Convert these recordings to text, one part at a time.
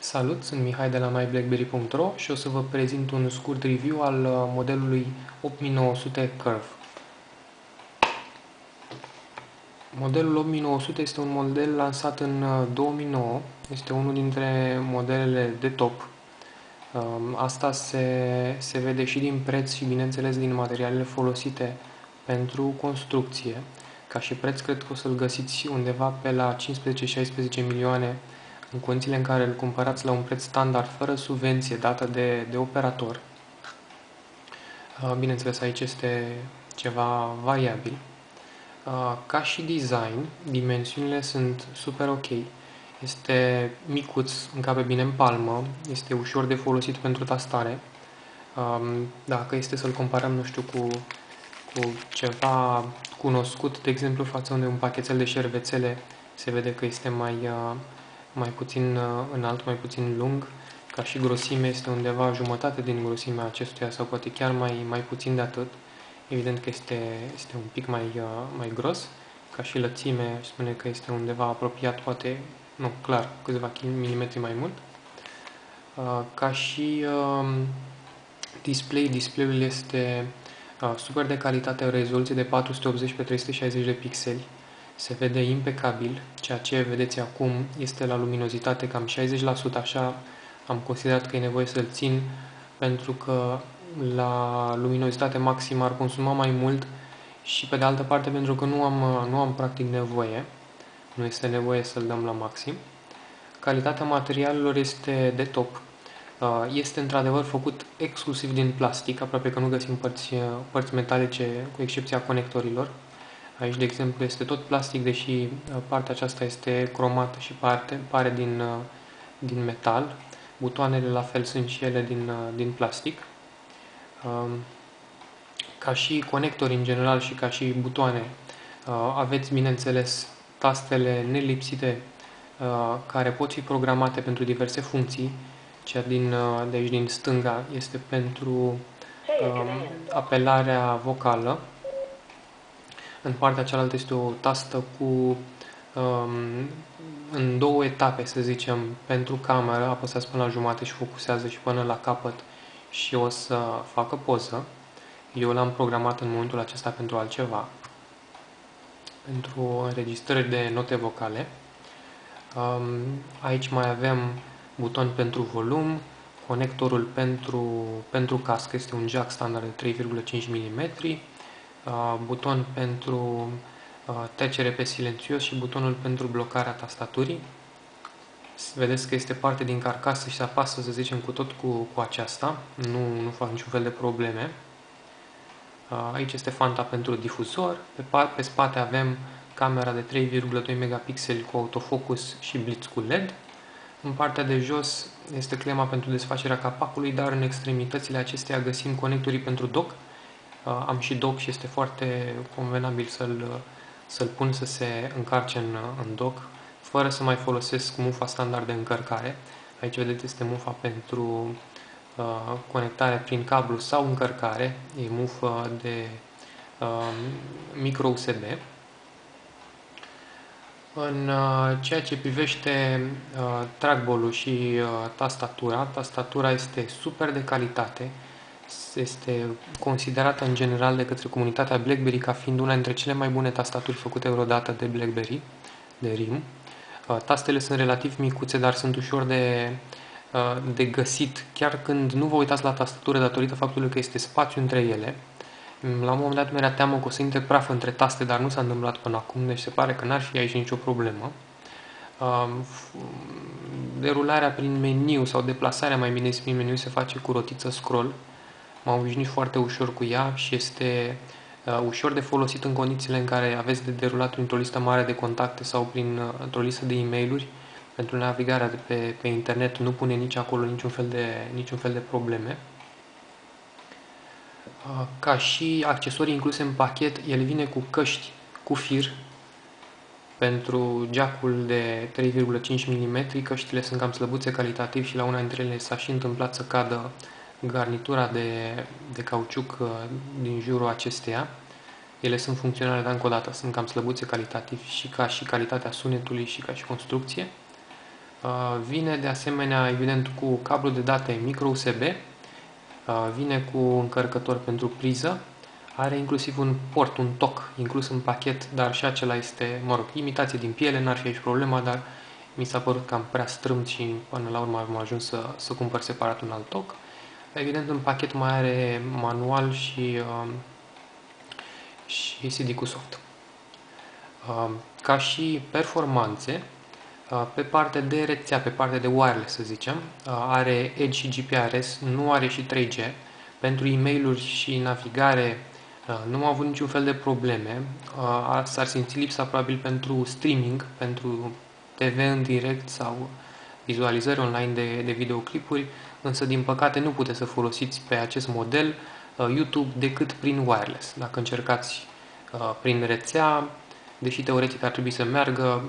Salut, sunt Mihai de la myblackberry.ro și o să vă prezint un scurt review al modelului 8900 Curve. Modelul 8900 este un model lansat în 2009, este unul dintre modelele de top. Asta se vede și din preț și, bineînțeles, din materialele folosite pentru construcție. Ca și preț, cred că o să-l găsiți undeva pe la 15-16 milioane în condițiile în care îl cumpărați la un preț standard, fără subvenție dată de operator. Bineînțeles, aici este ceva variabil. Ca și design, dimensiunile sunt super ok. Este micuț, încape bine în palmă, este ușor de folosit pentru tastare. Dacă este să-l comparăm, nu știu, cu ceva cunoscut, de exemplu, față de un pachetel de șervețele, se vede că este mai puțin înalt, mai puțin lung. Ca și grosime este undeva jumătate din grosimea acestuia sau poate chiar mai puțin de atât. Evident că este un pic mai gros. Ca și lățime, spune că este undeva apropiat, poate, nu, clar, câțiva milimetri mai mult. Ca și display-ul este super de calitate, o rezoluție de 480 pe 360 de pixeli. Se vede impecabil, ceea ce vedeți acum este la luminozitate cam 60%, așa am considerat că e nevoie să-l țin, pentru că la luminozitate maximă ar consuma mai mult și pe de altă parte pentru că nu am practic nevoie, nu este nevoie să-l dăm la maxim. Calitatea materialelor este de top. Este într-adevăr făcut exclusiv din plastic, aproape că nu găsim părți metalice, cu excepția conectorilor. Aici, de exemplu, este tot plastic, deși partea aceasta este cromată și pare din metal. Butoanele la fel sunt și ele din plastic. Ca și conectori în general și ca și butoane, aveți, bineînțeles, tastele nelipsite care pot fi programate pentru diverse funcții. Cea de aici din stânga este pentru apelarea vocală. În partea cealaltă este o tastă în două etape, să zicem, pentru cameră. Apăsați până la jumate și focusează și până la capăt și o să facă poză. Eu l-am programat în momentul acesta pentru altceva, pentru înregistrări de note vocale. Aici mai avem buton pentru volum, conectorul pentru cască, este un jack standard de 3,5 mm, buton pentru trecere pe silențios și butonul pentru blocarea tastaturii. Vedeți că este parte din carcasă și se apasă, să zicem, cu aceasta, nu fac niciun fel de probleme. Aici este fanta pentru difuzor, pe spate avem camera de 3,2 megapixeli cu autofocus și blitz cu LED. În partea de jos este clema pentru desfacerea capacului, dar în extremitățile acesteia găsim conectorii pentru dock. Am și dock și este foarte convenabil să-l pun să se încarce în dock, fără să mai folosesc mufa standard de încărcare. Aici vedeți este mufa pentru conectare prin cablu sau încărcare, e mufă de micro USB. În ceea ce privește trackball-ul și tastatura este super de calitate. Este considerată în general de către comunitatea BlackBerry ca fiind una dintre cele mai bune tastaturi făcute vreodată de BlackBerry, de RIM. Tastele sunt relativ micuțe, dar sunt ușor de găsit, chiar când nu vă uitați la tastatură datorită faptului că este spațiu între ele. La un moment dat mi-era teamă că o să intre praf între taste, dar nu s-a întâmplat până acum, deci se pare că n-ar fi aici nicio problemă. Derularea prin meniu sau deplasarea, mai bine zis, prin meniu se face cu rotiță scroll. M-am obișnuit foarte ușor cu ea și este ușor de folosit în condițiile în care aveți de derulat printr-o listă mare de contacte sau într-o listă de e-mail-uri. Pentru navigarea pe internet nu pune nici acolo niciun fel de probleme. Ca și accesorii incluse în pachet, el vine cu căști cu fir pentru jack-ul de 3,5 mm. Căștile sunt cam slăbuțe calitativ și la una dintre ele s-a și întâmplat să cadă garnitura de cauciuc din jurul acesteia. Ele sunt funcționale, dar încă o dată sunt cam slăbuțe calitativ și ca și calitatea sunetului și ca și construcție. Vine de asemenea, evident, cu cablu de date micro USB, vine cu încărcător pentru priză, are inclusiv un port, un TOC inclus în pachet, dar și acela este, mă rog, imitație din piele, n-ar fi aici problema, dar mi s-a părut cam prea strâmt și până la urmă am ajuns să cumpăr separat un alt TOC. Evident, în pachet mai are manual și CD cu soft. Ca și performanțe, pe partea de rețea, pe partea de wireless, să zicem, are Edge și GPRS, nu are și 3G. Pentru e-mail-uri și navigare nu am avut niciun fel de probleme. S-ar simți lipsa probabil pentru streaming, pentru TV în direct sau vizualizări online de videoclipuri, însă din păcate nu puteți să folosiți pe acest model YouTube decât prin wireless. Dacă încercați prin rețea, deși teoretic ar trebui să meargă,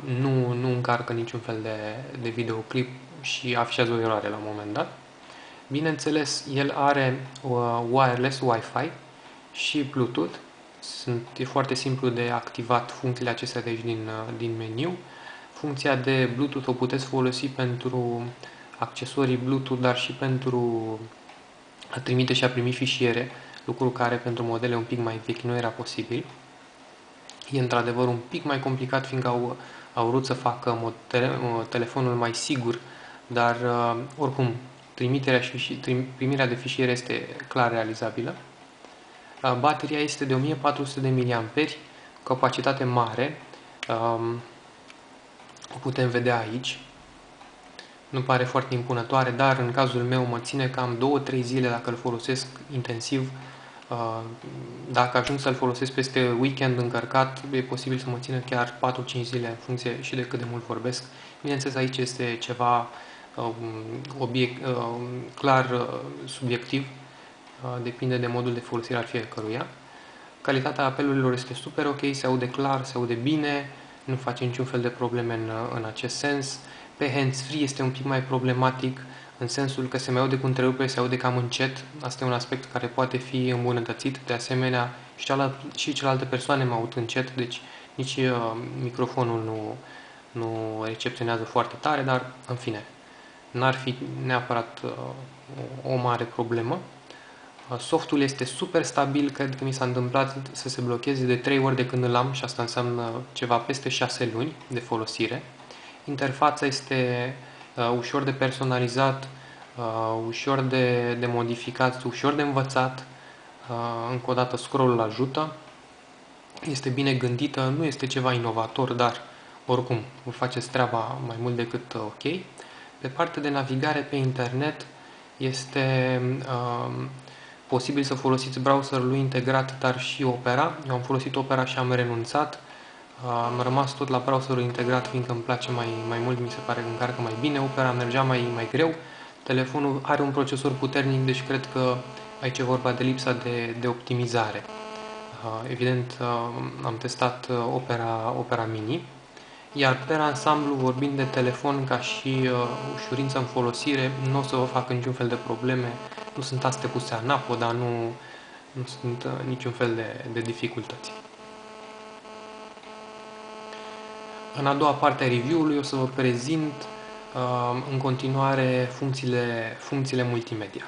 nu încarcă niciun fel de videoclip și afișează o eroare la un moment dat. Bineînțeles, el are wireless Wi-Fi și Bluetooth. E foarte simplu de activat funcțiile acestea de aici din meniu. Funcția de Bluetooth o puteți folosi pentru accesorii Bluetooth, dar și pentru a trimite și a primi fișiere, lucru care pentru modele un pic mai vechi nu era posibil. E într-adevăr un pic mai complicat, fiindcă au vrut să facă telefonul mai sigur, dar oricum primirea de fișiere este clar realizabilă. Bateria este de 1400 de mAh, capacitate mare, o putem vedea aici. Nu pare foarte impunătoare, dar în cazul meu mă ține cam 2-3 zile dacă îl folosesc intensiv. Dacă ajung să-l folosesc peste weekend încărcat, e posibil să mă țină chiar 4-5 zile în funcție și de cât de mult vorbesc. Bineînțeles, aici este ceva clar subiectiv, depinde de modul de folosire al fiecăruia. Calitatea apelurilor este super ok, se aude clar, se aude bine, nu face niciun fel de probleme în acest sens. Pe hands-free este un pic mai problematic, în sensul că se mai aude cu întrerupere, se aude cam încet. Asta e un aspect care poate fi îmbunătățit. De asemenea, și celelalte persoane mă aud încet, deci nici microfonul nu recepționează foarte tare, dar în fine, n-ar fi neapărat o mare problemă. Softul este super stabil, cred că mi s-a întâmplat să se blocheze de 3 ori de când îl am și asta înseamnă ceva peste 6 luni de folosire. Interfața este ușor de personalizat, ușor de modificat, ușor de învățat. Încă o dată scroll-ul ajută. Este bine gândită, nu este ceva inovator, dar oricum vă faceți treaba mai mult decât ok. Pe partea de navigare pe internet este posibil să folosiți browserul lui integrat, dar și Opera. Eu am folosit Opera și am renunțat. Am rămas tot la browserul integrat, fiindcă îmi place mai mult, mi se pare că încarcă mai bine. Opera mergea mai greu. Telefonul are un procesor puternic, deci cred că aici e vorba de lipsa de optimizare. Evident, am testat Opera Mini. Iar pe ansamblu, vorbind de telefon ca și ușurință în folosire, nu o să vă facă niciun fel de probleme. Nu sunt aste puse anapoda, nu sunt niciun fel de dificultăți. În a doua parte a review-ului o să vă prezint în continuare funcțiile multimedia.